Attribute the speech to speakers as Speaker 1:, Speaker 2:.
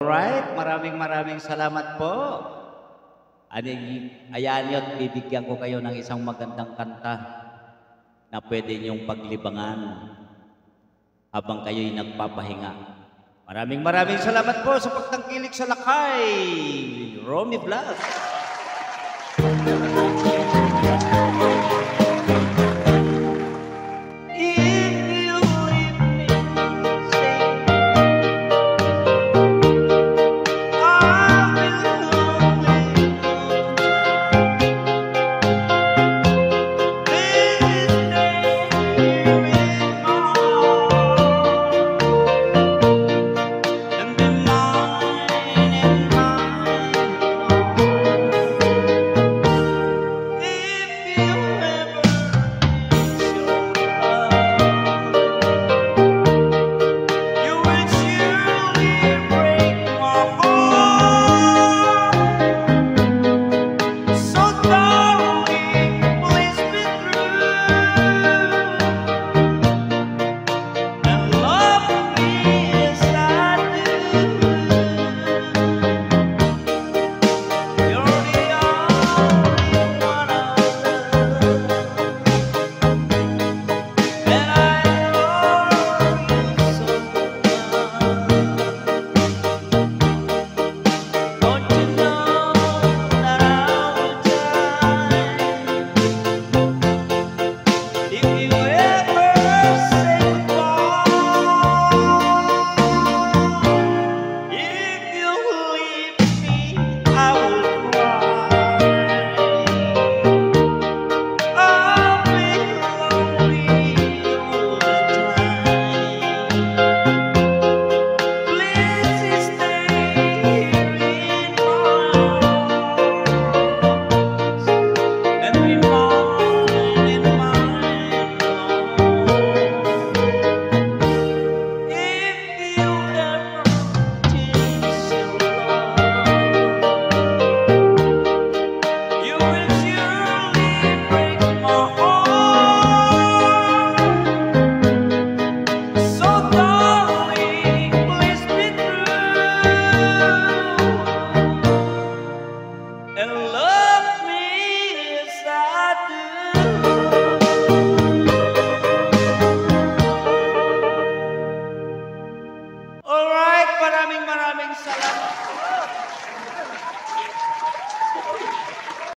Speaker 1: Alright, maraming salamat po. Ayan nyo at bibigyan ko kayo ng isang magandang kanta na pwede niyong paglibangan habang kayo'y nagpapahinga. Maraming salamat po sa pagtangkilik sa Lakay Romy Vlog.